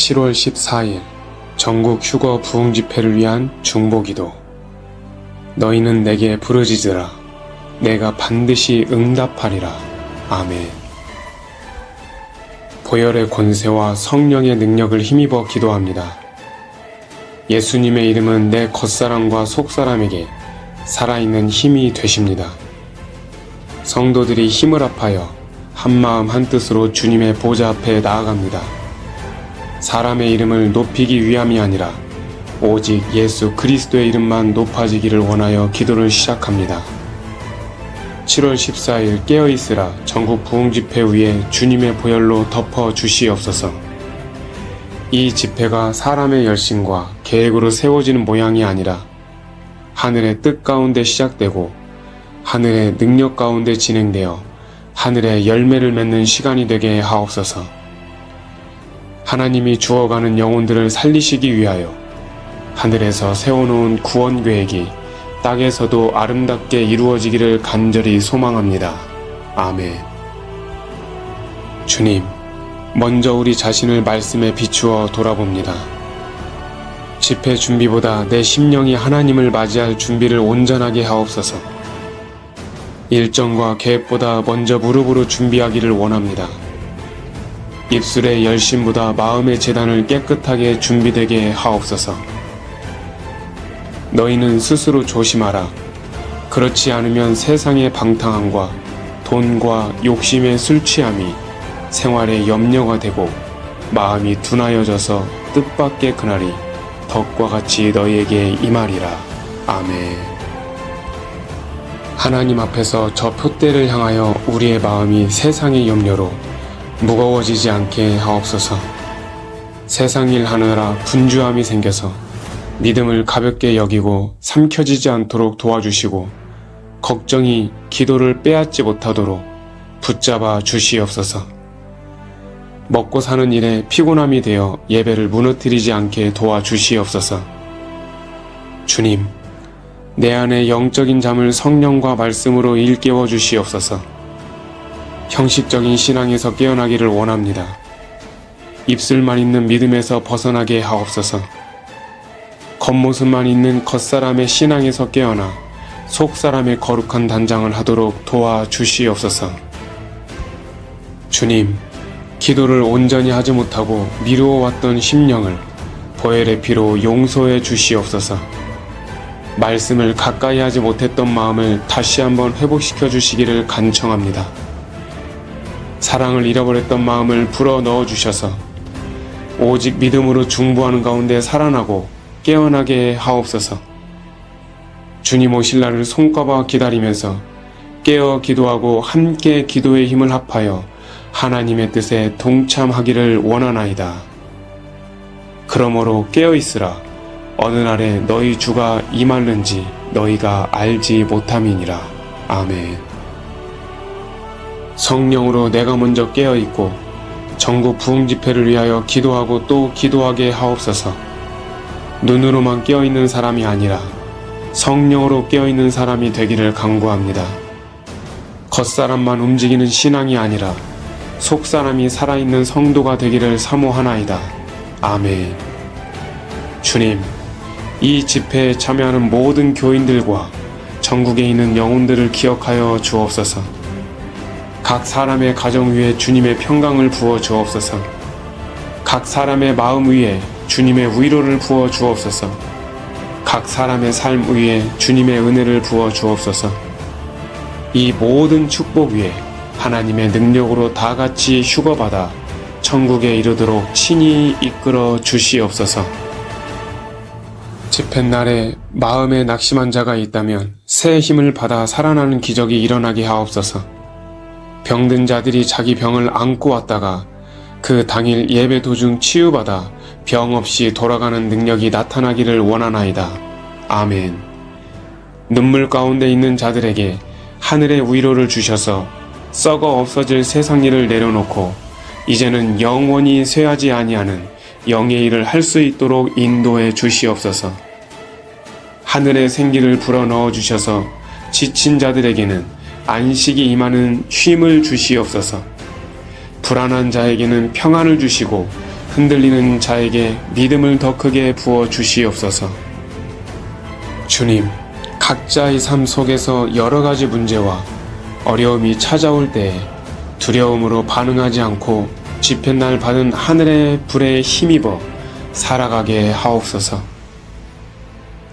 7월 14일 전국 휴거 부흥 집회를 위한 중보기도. 너희는 내게 부르짖으라. 내가 반드시 응답하리라. 아멘. 보혈의 권세와 성령의 능력을 힘입어 기도합니다. 예수님의 이름은 내 겉사람과 속사람에게 살아있는 힘이 되십니다. 성도들이 힘을 합하여 한마음 한뜻으로 주님의 보좌 앞에 나아갑니다. 사람의 이름을 높이기 위함이 아니라 오직 예수 그리스도의 이름만 높아지기를 원하여 기도를 시작합니다. 7월 14일 깨어있으라 전국 부흥집회 위에 주님의 보혈로 덮어 주시옵소서. 이 집회가 사람의 열심과 계획으로 세워지는 모양이 아니라 하늘의 뜻 가운데 시작되고 하늘의 능력 가운데 진행되어 하늘의 열매를 맺는 시간이 되게 하옵소서. 하나님이 주어가는 영혼들을 살리시기 위하여 하늘에서 세워놓은 구원 계획이 땅에서도 아름답게 이루어지기를 간절히 소망합니다. 아멘. 주님, 먼저 우리 자신을 말씀에 비추어 돌아봅니다. 집회 준비보다 내 심령이 하나님을 맞이할 준비를 온전하게 하옵소서. 일정과 계획보다 먼저 무릎으로 준비하기를 원합니다. 입술의 열심보다 마음의 재단을 깨끗하게 준비되게 하옵소서. 너희는 스스로 조심하라. 그렇지 않으면 세상의 방탕함과 돈과 욕심의 술 취함이 생활의 염려가 되고 마음이 둔하여져서 뜻밖의 그날이 덕과 같이 너희에게 임하리라. 아멘. 하나님 앞에서 저 표대를 향하여 우리의 마음이 세상의 염려로 무거워지지 않게 하옵소서. 세상 일 하느라 분주함이 생겨서 믿음을 가볍게 여기고 삼켜지지 않도록 도와주시고 걱정이 기도를 빼앗지 못하도록 붙잡아 주시옵소서. 먹고 사는 일에 피곤함이 되어 예배를 무너뜨리지 않게 도와주시옵소서. 주님, 내 안에 영적인 잠을 성령과 말씀으로 일깨워 주시옵소서. 형식적인 신앙에서 깨어나기를 원합니다. 입술만 있는 믿음에서 벗어나게 하옵소서. 겉모습만 있는 겉사람의 신앙에서 깨어나 속사람의 거룩한 단장을 하도록 도와주시옵소서. 주님, 기도를 온전히 하지 못하고 미루어 왔던 심령을 보혈의 피로 용서해 주시옵소서. 말씀을 가까이 하지 못했던 마음을 다시 한번 회복시켜 주시기를 간청합니다. 사랑을 잃어버렸던 마음을 불어 넣어 주셔서 오직 믿음으로 중보하는 가운데 살아나고 깨어나게 하옵소서. 주님 오실 날을 손꼽아 기다리면서 깨어 기도하고 함께 기도의 힘을 합하여 하나님의 뜻에 동참하기를 원하나이다. 그러므로 깨어있으라. 어느 날에 너희 주가 임할는지 너희가 알지 못함이니라. 아멘. 성령으로 내가 먼저 깨어있고 전국 부흥 집회를 위하여 기도하고 또 기도하게 하옵소서. 눈으로만 깨어있는 사람이 아니라 성령으로 깨어있는 사람이 되기를 간구합니다. 겉사람만 움직이는 신앙이 아니라 속사람이 살아있는 성도가 되기를 사모하나이다. 아멘. 주님, 이 집회에 참여하는 모든 교인들과 전국에 있는 영혼들을 기억하여 주옵소서. 각 사람의 가정 위에 주님의 평강을 부어 주옵소서. 각 사람의 마음 위에 주님의 위로를 부어 주옵소서. 각 사람의 삶 위에 주님의 은혜를 부어 주옵소서. 이 모든 축복 위에 하나님의 능력으로 다 같이 휴거받아 천국에 이르도록 친히 이끌어 주시옵소서. 집회날에 마음에 낙심한 자가 있다면 새 힘을 받아 살아나는 기적이 일어나게 하옵소서. 병든 자들이 자기 병을 안고 왔다가 그 당일 예배 도중 치유받아 병 없이 돌아가는 능력이 나타나기를 원하나이다. 아멘. 눈물 가운데 있는 자들에게 하늘의 위로를 주셔서 썩어 없어질 세상 일을 내려놓고 이제는 영원히 쇠하지 아니하는 영의 일을 할 수 있도록 인도해 주시옵소서. 하늘의 생기를 불어넣어 주셔서 지친 자들에게는 안식이 임하는 쉼을 주시옵소서. 불안한 자에게는 평안을 주시고 흔들리는 자에게 믿음을 더 크게 부어 주시옵소서. 주님, 각자의 삶 속에서 여러 가지 문제와 어려움이 찾아올 때에 두려움으로 반응하지 않고 집회날 받은 하늘의 불에 힘입어 살아가게 하옵소서.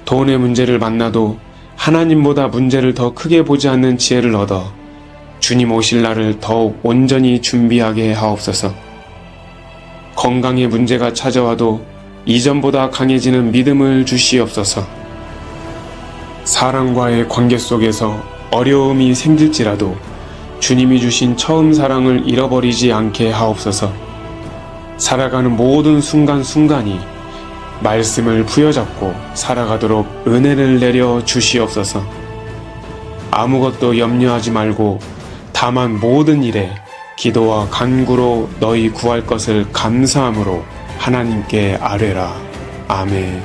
돈의 문제를 만나도 하나님보다 문제를 더 크게 보지 않는 지혜를 얻어 주님 오실 날을 더욱 온전히 준비하게 하옵소서. 건강의 문제가 찾아와도 이전보다 강해지는 믿음을 주시옵소서. 사랑과의 관계 속에서 어려움이 생길지라도 주님이 주신 처음 사랑을 잃어버리지 않게 하옵소서. 살아가는 모든 순간순간이 말씀을 부여잡고 살아가도록 은혜를 내려 주시옵소서. 아무것도 염려하지 말고 다만 모든 일에 기도와 간구로 너희 구할 것을 감사함으로 하나님께 아뢰라. 아멘.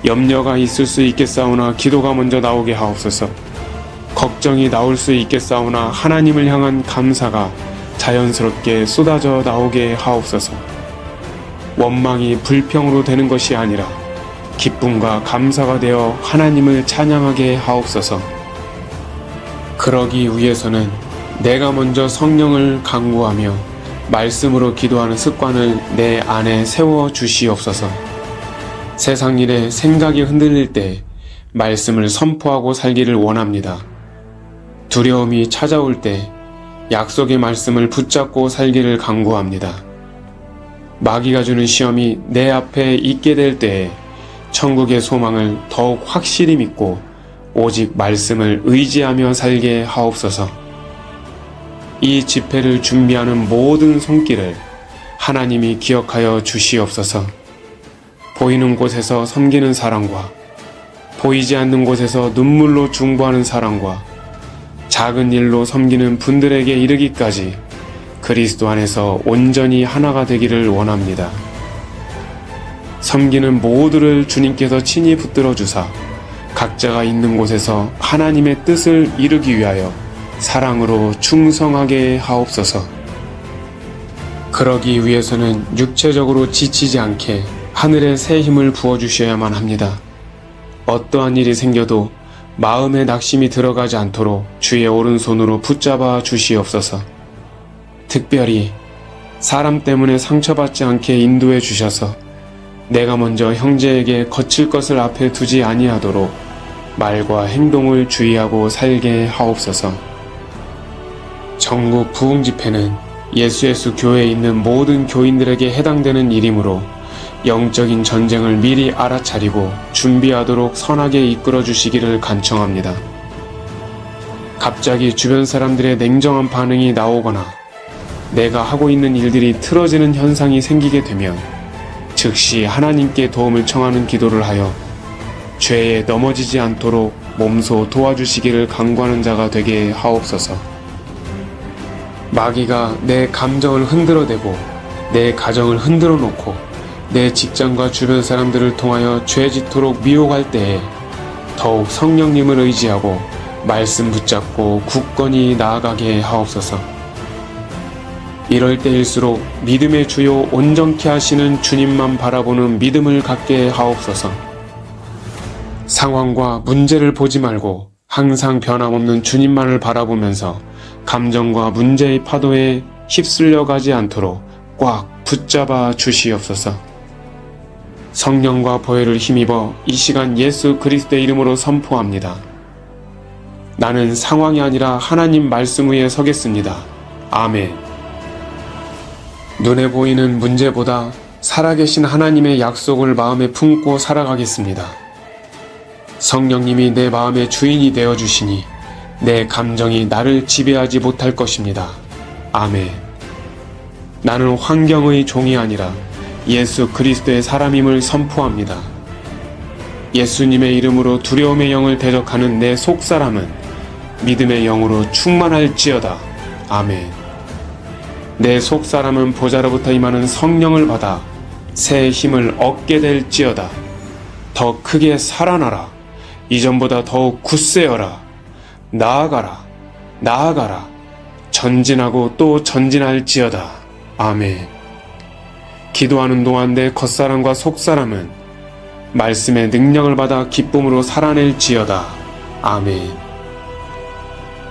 염려가 있을 수 있겠사오나 기도가 먼저 나오게 하옵소서. 걱정이 나올 수 있겠사오나 하나님을 향한 감사가 자연스럽게 쏟아져 나오게 하옵소서. 원망이 불평으로 되는 것이 아니라 기쁨과 감사가 되어 하나님을 찬양하게 하옵소서. 그러기 위해서는 내가 먼저 성령을 간구하며 말씀으로 기도하는 습관을 내 안에 세워 주시옵소서. 세상 일에 생각이 흔들릴 때 말씀을 선포하고 살기를 원합니다. 두려움이 찾아올 때 약속의 말씀을 붙잡고 살기를 간구합니다. 마귀가 주는 시험이 내 앞에 있게 될 때에 천국의 소망을 더욱 확실히 믿고 오직 말씀을 의지하며 살게 하옵소서. 이 집회를 준비하는 모든 손길을 하나님이 기억하여 주시옵소서. 보이는 곳에서 섬기는 사랑과 보이지 않는 곳에서 눈물로 중보하는 사랑과 작은 일로 섬기는 분들에게 이르기까지 그리스도 안에서 온전히 하나가 되기를 원합니다. 섬기는 모두를 주님께서 친히 붙들어 주사 각자가 있는 곳에서 하나님의 뜻을 이루기 위하여 사랑으로 충성하게 하옵소서. 그러기 위해서는 육체적으로 지치지 않게 하늘의 새 힘을 부어주셔야만 합니다. 어떠한 일이 생겨도 마음에 낙심이 들어가지 않도록 주의 오른손으로 붙잡아 주시옵소서. 특별히 사람 때문에 상처받지 않게 인도해 주셔서 내가 먼저 형제에게 거칠 것을 앞에 두지 아니하도록 말과 행동을 주의하고 살게 하옵소서. 전국 부흥 집회는 예수 교회에 있는 모든 교인들에게 해당되는 일이므로 영적인 전쟁을 미리 알아차리고 준비하도록 선하게 이끌어 주시기를 간청합니다. 갑자기 주변 사람들의 냉정한 반응이 나오거나 내가 하고 있는 일들이 틀어지는 현상이 생기게 되면 즉시 하나님께 도움을 청하는 기도를 하여 죄에 넘어지지 않도록 몸소 도와주시기를 간구하는 자가 되게 하옵소서. 마귀가 내 감정을 흔들어대고 내 가정을 흔들어 놓고 내 직장과 주변 사람들을 통하여 죄 짓도록 미혹할 때에 더욱 성령님을 의지하고 말씀 붙잡고 굳건히 나아가게 하옵소서. 이럴 때일수록 믿음의 주요 온전케 하시는 주님만 바라보는 믿음을 갖게 하옵소서. 상황과 문제를 보지 말고 항상 변함없는 주님만을 바라보면서 감정과 문제의 파도에 휩쓸려 가지 않도록 꽉 붙잡아 주시옵소서. 성령과 보혈을 힘입어 이 시간 예수 그리스도의 이름으로 선포합니다. 나는 상황이 아니라 하나님 말씀 위에 서겠습니다. 아멘. 눈에 보이는 문제보다 살아계신 하나님의 약속을 마음에 품고 살아가겠습니다. 성령님이 내 마음의 주인이 되어주시니 내 감정이 나를 지배하지 못할 것입니다. 아멘. 나는 환경의 종이 아니라 예수 그리스도의 사람임을 선포합니다. 예수님의 이름으로 두려움의 영을 대적하는 내 속사람은 믿음의 영으로 충만할지어다. 아멘. 내 속사람은 보좌로부터 임하는 성령을 받아 새 힘을 얻게 될지어다. 더 크게 살아나라. 이전보다 더욱 굳세어라. 나아가라. 나아가라. 전진하고 또 전진할지어다. 아멘. 기도하는 동안 내 겉사람과 속사람은 말씀의 능력을 받아 기쁨으로 살아낼지어다. 아멘.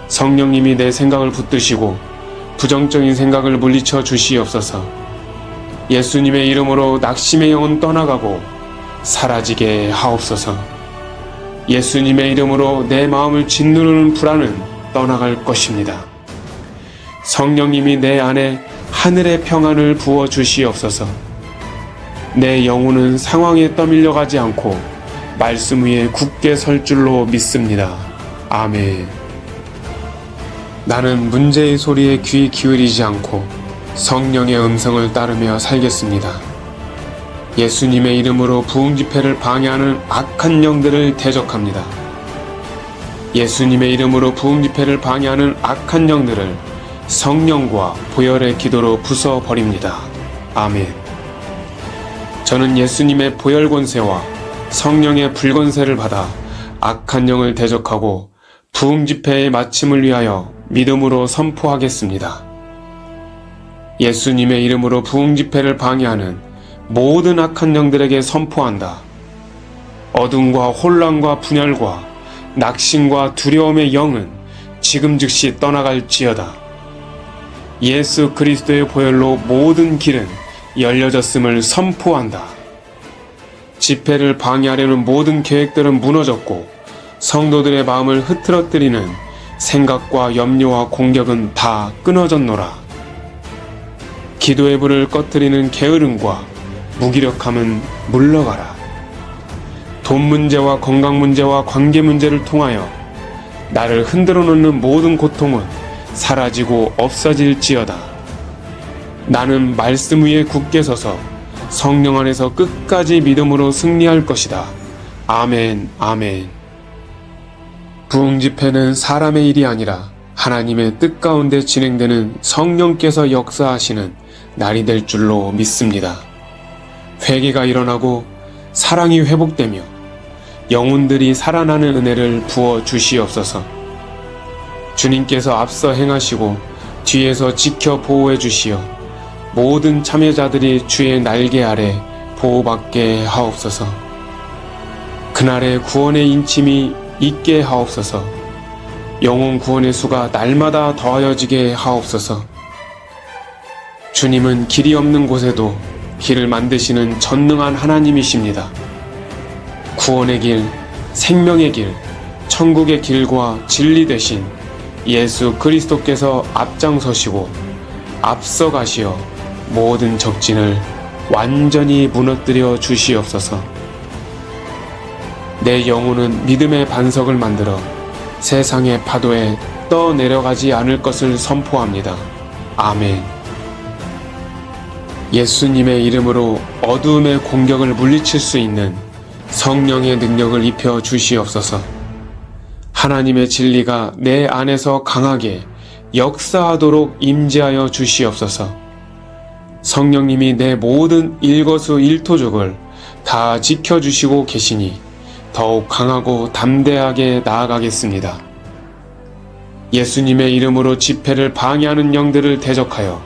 성령님이 내 생각을 붙드시고 부정적인 생각을 물리쳐 주시옵소서. 예수님의 이름으로 낙심의 영은 떠나가고 사라지게 하옵소서. 예수님의 이름으로 내 마음을 짓누르는 불안은 떠나갈 것입니다. 성령님이 내 안에 하늘의 평안을 부어 주시옵소서. 내 영혼은 상황에 떠밀려 가지 않고 말씀 위에 굳게 설 줄로 믿습니다. 아멘. 나는 문제의 소리에 귀 기울이지 않고 성령의 음성을 따르며 살겠습니다. 예수님의 이름으로 부흥 집회를 방해하는 악한 영들을 대적합니다. 예수님의 이름으로 부흥 집회를 방해하는 악한 영들을 성령과 보혈의 기도로 부숴버립니다. 아멘. 저는 예수님의 보혈 권세와 성령의 불권세를 받아 악한 영을 대적하고 부흥 집회의 마침을 위하여 믿음으로 선포하겠습니다. 예수님의 이름으로 부흥 집회를 방해하는 모든 악한 영들에게 선포한다. 어둠과 혼란과 분열과 낙심과 두려움의 영은 지금 즉시 떠나갈지어다. 예수 그리스도의 보혈로 모든 길은 열려졌음을 선포한다. 집회를 방해하려는 모든 계획들은 무너졌고 성도들의 마음을 흐트러뜨리는 생각과 염려와 공격은 다 끊어졌노라. 기도의 불을 꺼뜨리는 게으름과 무기력함은 물러가라. 돈 문제와 건강 문제와 관계 문제를 통하여 나를 흔들어 놓는 모든 고통은 사라지고 없어질지어다. 나는 말씀 위에 굳게 서서 성령 안에서 끝까지 믿음으로 승리할 것이다. 아멘, 아멘. 부흥 집회는 사람의 일이 아니라 하나님의 뜻 가운데 진행되는 성령께서 역사하시는 날이 될 줄로 믿습니다. 회개가 일어나고 사랑이 회복되며 영혼들이 살아나는 은혜를 부어 주시옵소서. 주님께서 앞서 행하시고 뒤에서 지켜 보호해 주시어 모든 참여자들이 주의 날개 아래 보호받게 하옵소서. 그날의 구원의 인침이 있게 하옵소서. 영혼 구원의 수가 날마다 더하여지게 하옵소서. 주님은 길이 없는 곳에도 길을 만드시는 전능한 하나님이십니다. 구원의 길, 생명의 길, 천국의 길과 진리 되신 예수 그리스도께서 앞장서시고 앞서가시어 모든 적진을 완전히 무너뜨려 주시옵소서. 내 영혼은 믿음의 반석을 만들어 세상의 파도에 떠내려가지 않을 것을 선포합니다. 아멘. 예수님의 이름으로 어두움의 공격을 물리칠 수 있는 성령의 능력을 입혀 주시옵소서. 하나님의 진리가 내 안에서 강하게 역사하도록 임재하여 주시옵소서. 성령님이 내 모든 일거수일투족을 다 지켜주시고 계시니 더욱 강하고 담대하게 나아가겠습니다. 예수님의 이름으로 집회를 방해하는 영들을 대적하여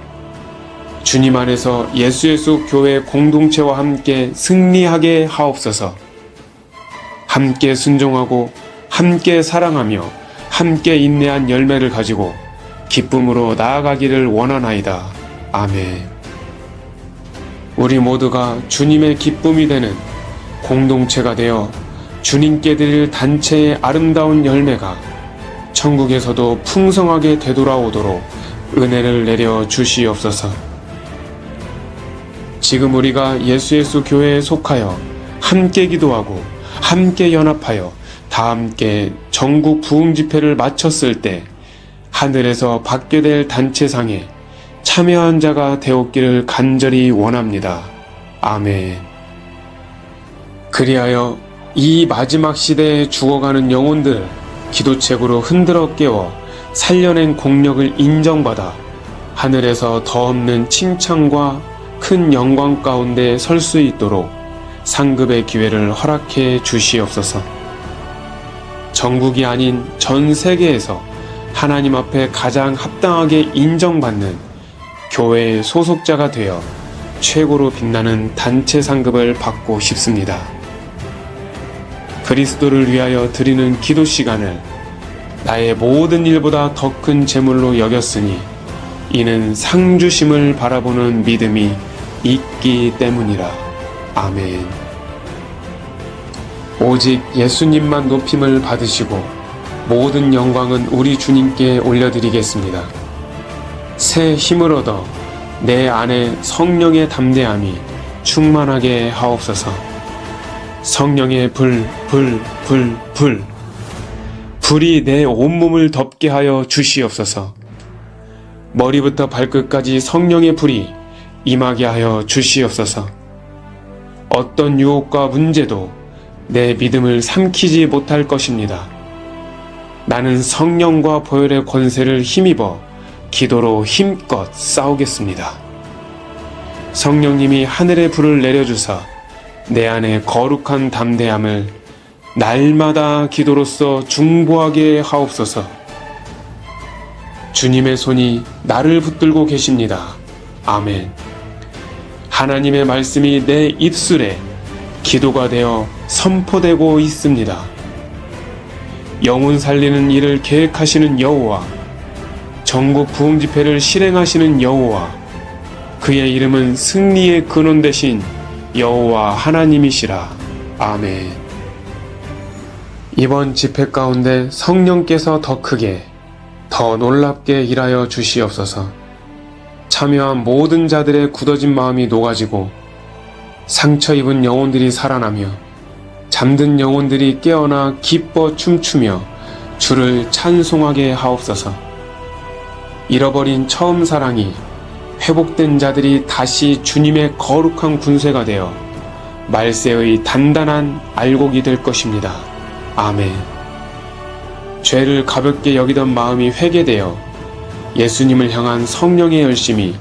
주님 안에서 예수 교회 공동체와 함께 승리하게 하옵소서. 함께 순종하고 함께 사랑하며 함께 인내한 열매를 가지고 기쁨으로 나아가기를 원하나이다. 아멘. 우리 모두가 주님의 기쁨이 되는 공동체가 되어 주님께 드릴 단체의 아름다운 열매가 천국에서도 풍성하게 되돌아오도록 은혜를 내려 주시옵소서. 지금 우리가 예수 교회에 속하여 함께 기도하고 함께 연합하여 다 함께 전국 부흥 집회를 마쳤을 때 하늘에서 받게 될 단체상에 참여한 자가 되었기를 간절히 원합니다. 아멘. 그리하여 이 마지막 시대에 죽어가는 영혼들을 기도책으로 흔들어 깨워 살려낸 공력을 인정받아 하늘에서 더없는 칭찬과 큰 영광 가운데 설 수 있도록 상급의 기회를 허락해 주시옵소서. 전국이 아닌 전 세계에서 하나님 앞에 가장 합당하게 인정받는 교회의 소속자가 되어 최고로 빛나는 단체 상급을 받고 싶습니다. 그리스도를 위하여 드리는 기도 시간을 나의 모든 일보다 더 큰 재물로 여겼으니 이는 상 주심을 바라보는 믿음이 있기 때문이라. 아멘. 오직 예수님만 높임을 받으시고 모든 영광은 우리 주님께 올려드리겠습니다. 새 힘을 얻어 내 안에 성령의 담대함이 충만하게 하옵소서. 성령의 불이 내 온몸을 덮게 하여 주시옵소서. 머리부터 발끝까지 성령의 불이 임하게 하여 주시옵소서. 어떤 유혹과 문제도 내 믿음을 삼키지 못할 것입니다. 나는 성령과 보혈의 권세를 힘입어 기도로 힘껏 싸우겠습니다. 성령님이 하늘의 불을 내려주사 내 안에 거룩한 담대함을 날마다 기도로서 중보하게 하옵소서. 주님의 손이 나를 붙들고 계십니다. 아멘. 하나님의 말씀이 내 입술에 기도가 되어 선포되고 있습니다. 영혼 살리는 일을 계획하시는 여호와, 전국 부흥 집회를 실행하시는 여호와, 그의 이름은 승리의 근원 되신 여호와 하나님이시라. 아멘. 이번 집회 가운데 성령께서 더 크게, 더 놀랍게 일하여 주시옵소서. 참여한 모든 자들의 굳어진 마음이 녹아지고 상처 입은 영혼들이 살아나며 잠든 영혼들이 깨어나 기뻐 춤추며 주를 찬송하게 하옵소서. 잃어버린 처음 사랑이 회복된 자들이 다시 주님의 거룩한 군쇄가 되어 말세의 단단한 알곡이 될 것입니다. 아멘. 죄를 가볍게 여기던 마음이 회개되어 예수님을 향한 성령의 열심이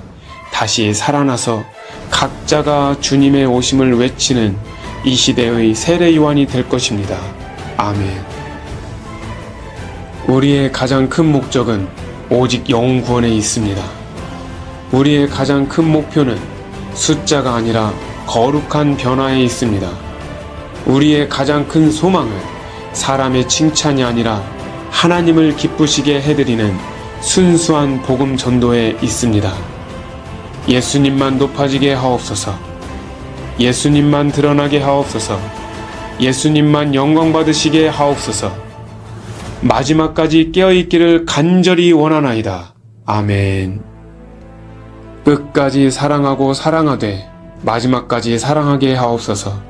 다시 살아나서 각자가 주님의 오심을 외치는 이 시대의 세례 요한이 될 것입니다. 아멘. 우리의 가장 큰 목적은 오직 영혼 구원에 있습니다. 우리의 가장 큰 목표는 숫자가 아니라 거룩한 변화에 있습니다. 우리의 가장 큰 소망은 사람의 칭찬이 아니라 하나님을 기쁘시게 해드리는 순수한 복음 전도에 있습니다. 예수님만 높아지게 하옵소서. 예수님만 드러나게 하옵소서. 예수님만 영광 받으시게 하옵소서. 마지막까지 깨어있기를 간절히 원하나이다. 아멘. 끝까지 사랑하고 사랑하되 마지막까지 사랑하게 하옵소서.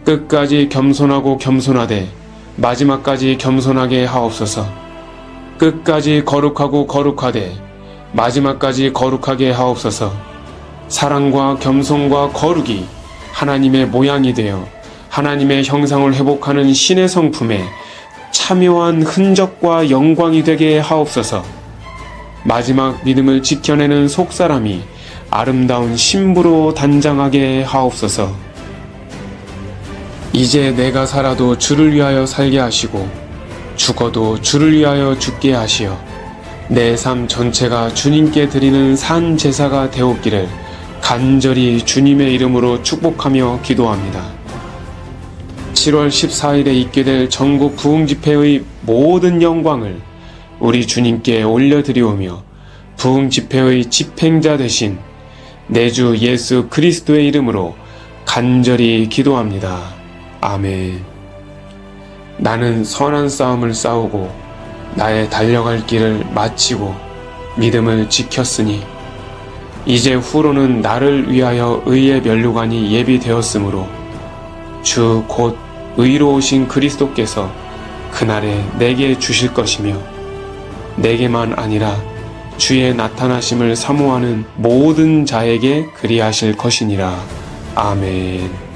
끝까지 겸손하고 겸손하되 마지막까지 겸손하게 하옵소서. 끝까지 거룩하고 거룩하되 마지막까지 거룩하게 하옵소서. 사랑과 겸손과 거룩이 하나님의 모양이 되어 하나님의 형상을 회복하는 신의 성품에 참여한 흔적과 영광이 되게 하옵소서. 마지막 믿음을 지켜내는 속사람이 아름다운 신부로 단장하게 하옵소서. 이제 내가 살아도 주를 위하여 살게 하시고 죽어도 주를 위하여 죽게 하시어 내 삶 전체가 주님께 드리는 산 제사가 되었기를 간절히 주님의 이름으로 축복하며 기도합니다. 7월 14일에 있게 될 전국 부흥 집회의 모든 영광을 우리 주님께 올려드리오며 부흥 집회의 집행자 되신 내 주 예수 그리스도의 이름으로 간절히 기도합니다. 아멘. 나는 선한 싸움을 싸우고 나의 달려갈 길을 마치고 믿음을 지켰으니 이제 후로는 나를 위하여 의의 면류관이 예비되었으므로 주 곧 의로우신 그리스도께서 그날에 내게 주실 것이며 내게만 아니라 주의 나타나심을 사모하는 모든 자에게 그리하실 것이니라. 아멘.